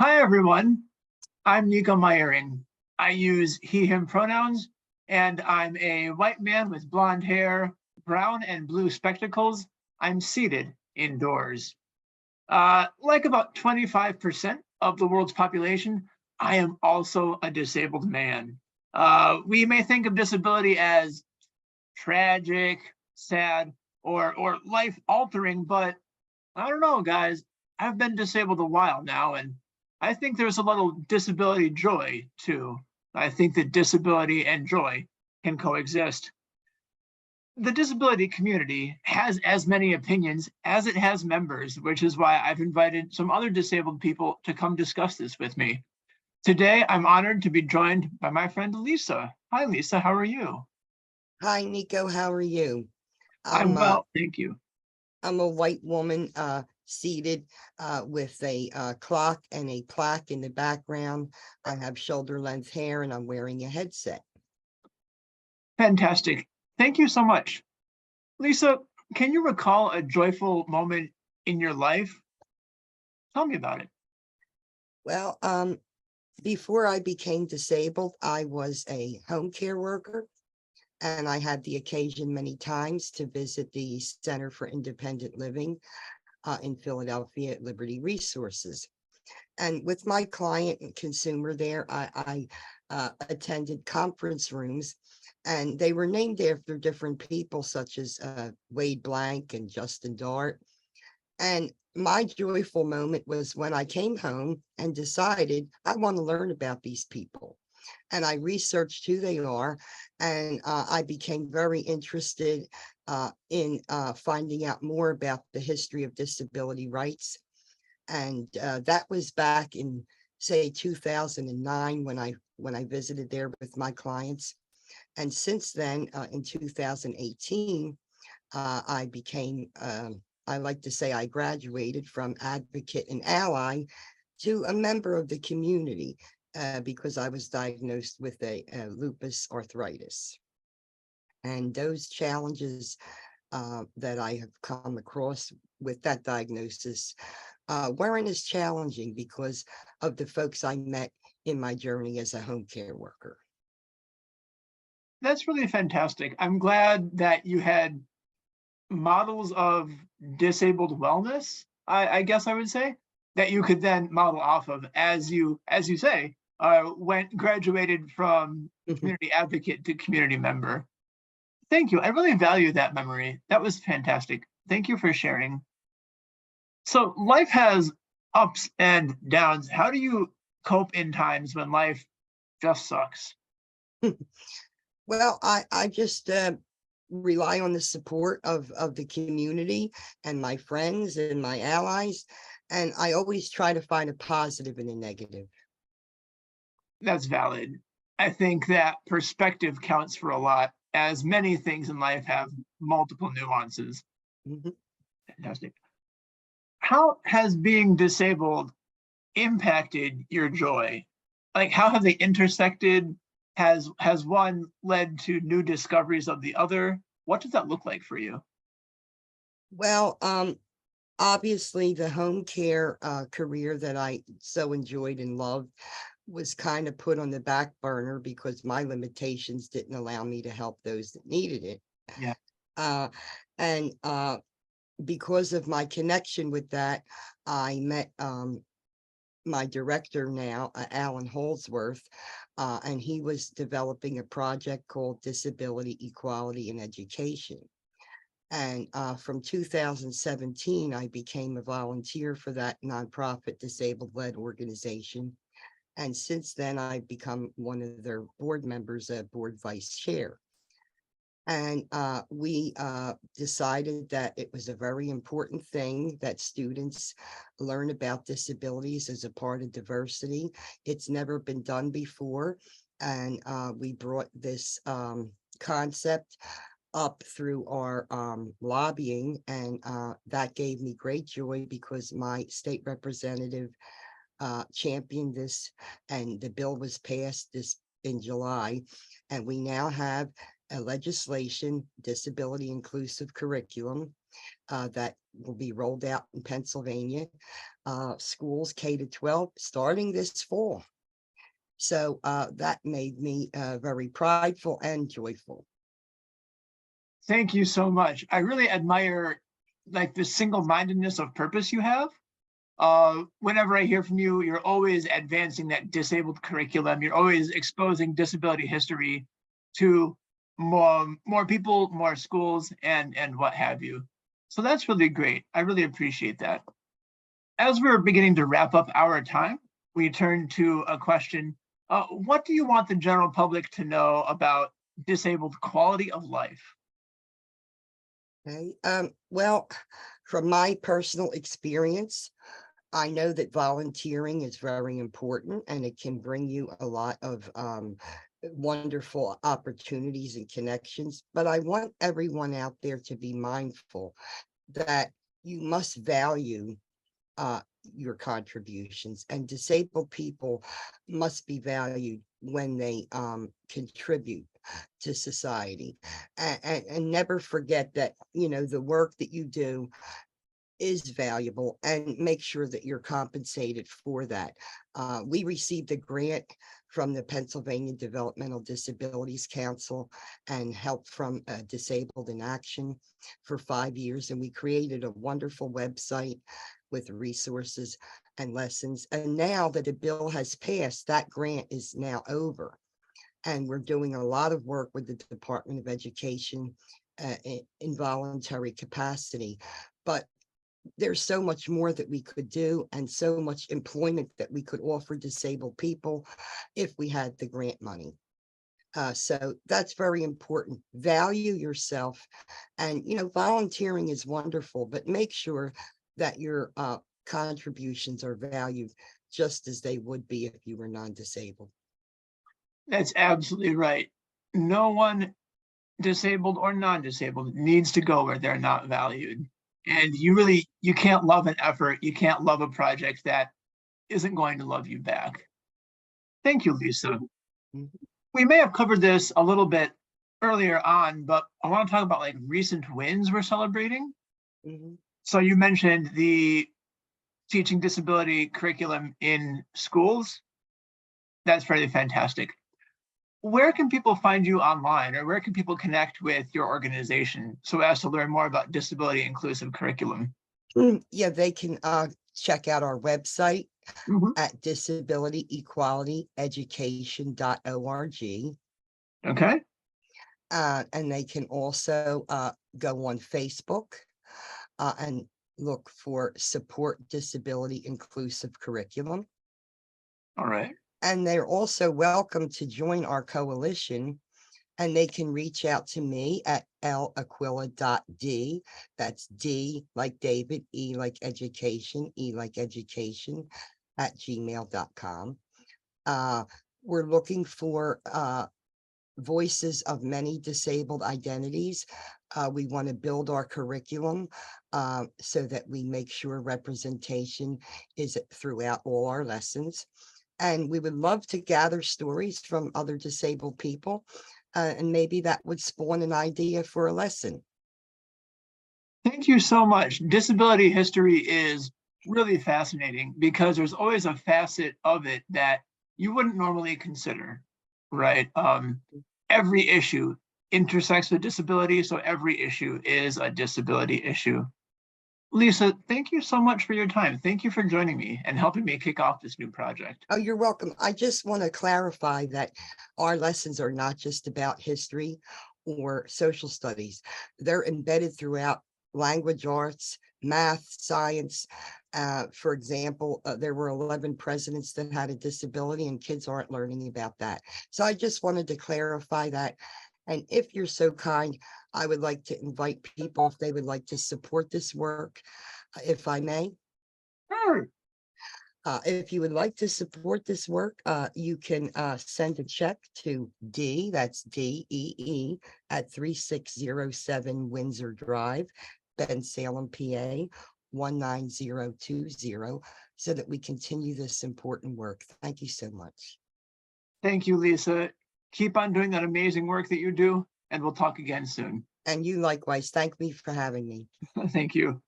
Hi, everyone. I'm Nico Meyering. I use he, him pronouns, and I'm a white man with blonde hair, brown and blue spectacles. I'm seated indoors. Like about 25% of the world's population, I am also a disabled man. We may think of disability as tragic, sad, or life altering, but I don't know, guys. I've been disabled a while now, and I think there's a little disability joy too. I think that disability and joy can coexist. The disability community has as many opinions as it has members, which is why I've invited some other disabled people to come discuss this with me. Today, I'm honored to be joined by my friend Lisa. Hi, Lisa. How are you? Hi, Nico. How are you? I'm I'm uh, well, thank you. I'm a white woman seated with a clock and a plaque in the background. I have shoulder length hair and I'm wearing a headset. Fantastic. Thank you so much. Lisa, can you recall a joyful moment in your life? Tell me about it. Well, before I became disabled, I was a home care worker, and I had the occasion many times to visit the Center for Independent Living in Philadelphia at Liberty Resources. And with my client and consumer there, I attended conference rooms, and they were named after different people such as Wade Blank and Justin Dart. And my joyful moment was when I came home and decided I want to learn about these people. And I researched who they are, and I became very interested in finding out more about the history of disability rights. And that was back in, say, 2009 when I visited there with my clients. And since then, in 2018, I became, I like to say, I graduated from advocate and ally to a member of the community because I was diagnosed with a lupus arthritis. And those challenges that I have come across with that diagnosis weren't as challenging because of the folks I met in my journey as a home care worker. That's really fantastic. I'm glad that you had models of disabled wellness, I guess I would say, that you could then model off of as you say, went graduated from community advocate to community member. Thank you. I really value that memory. That was fantastic. Thank you for sharing. So life has ups and downs. How do you cope in times when life just sucks? Well, I just rely on the support of the community and my friends and my allies, and I always try to find a positive in a negative. That's valid. I think that perspective counts for a lot, as many things in life have multiple nuances. Mhm. Fantastic. How has being disabled impacted your joy? Like, how have they intersected? Has one led to new discoveries of the other? What does that look like for you? Well, obviously the home care career that I so enjoyed and loved was kind of put on the back burner because my limitations didn't allow me to help those that needed it. Yeah. Uh, and because of my connection with that, I met my director now, Alan Holdsworth, and he was developing a project called Disability Equality in Education. And from 2017, I became a volunteer for that nonprofit disabled-led organization. And since then, I've become one of their board members, a board vice chair. And we decided that it was a very important thing that students learn about disabilities as a part of diversity. It's never been done before. And we brought this concept up through our lobbying, and that gave me great joy because my state representative championed this, and the bill was passed this in July, and we now have a legislation, disability inclusive curriculum, that will be rolled out in Pennsylvania, schools K to 12, starting this fall. So that made me very prideful and joyful. Thank you so much. I really admire like the single-mindedness of purpose you have. Whenever I hear from you, you're always advancing that disabled curriculum. You're always exposing disability history to more people, more schools, and what have you. So that's really great. I really appreciate that. As we're beginning to wrap up our time, we turn to a question. What do you want the general public to know about disabled quality of life? Okay. Well, from my personal experience, I know that volunteering is very important and it can bring you a lot of wonderful opportunities and connections. But I want everyone out there to be mindful that you must value your contributions, and disabled people must be valued when they contribute to society, and never forget that, you know, the work that you do is valuable, and make sure that you're compensated for that. We received a grant from the Pennsylvania Developmental Disabilities Council and help from Disabled in Action for 5 years. And we created a wonderful website with resources and lessons. And now that the bill has passed, that grant is now over. And we're doing a lot of work with the Department of Education in voluntary capacity. But there's so much more that we could do and so much employment that we could offer disabled people if we had the grant money. So that's very important. Value yourself. And, you know, volunteering is wonderful, but make sure that your contributions are valued just as they would be if you were non-disabled. That's absolutely right. No one, disabled or non-disabled, needs to go where they're not valued. And you can't love an effort, you can't love a project that isn't going to love you back. Thank you, Lisa. Mhm. We may have covered this a little bit earlier on, but I want to talk about like recent wins we're celebrating. Mhm. So you mentioned the teaching disability curriculum in schools. That's really fantastic. Where can people find you online, or where can people connect with your organization so as to learn more about disability inclusive curriculum? Yeah, they can check out our website Mhm. at disabilityequalityeducation.org. Okay. And they can also go on Facebook and look for Support Disability Inclusive Curriculum. All right. And they're also welcome to join our coalition, and they can reach out to me at laquila.d. That's D like David, E like education, E like education at gmail.com. We're looking for voices of many disabled identities. We want to build our curriculum so that we make sure representation is throughout all our lessons. And we would love to gather stories from other disabled people, and maybe that would spawn an idea for a lesson. Thank you so much. Disability history is really fascinating because there's always a facet of it that you wouldn't normally consider, right? Every issue intersects with disability, so every issue is a disability issue. Lisa, thank you so much for your time. Thank you for joining me and helping me kick off this new project. Oh, you're welcome. I just want to clarify that our lessons are not just about history or social studies. They're embedded throughout language arts, math, science. For example, there were 11 presidents that had a disability, and kids aren't learning about that. So I just wanted to clarify that. And if you're so kind, I would like to invite people if they would like to support this work, if I may. Sure. If you would like to support this work, you can send a check to D, that's DEE, at 3607 Windsor Drive, Bensalem, PA, 19020, so that we continue this important work. Thank you so much. Thank you, Lisa. Keep on doing that amazing work that you do, and we'll talk again soon. And you likewise, thank me for having me. Thank you.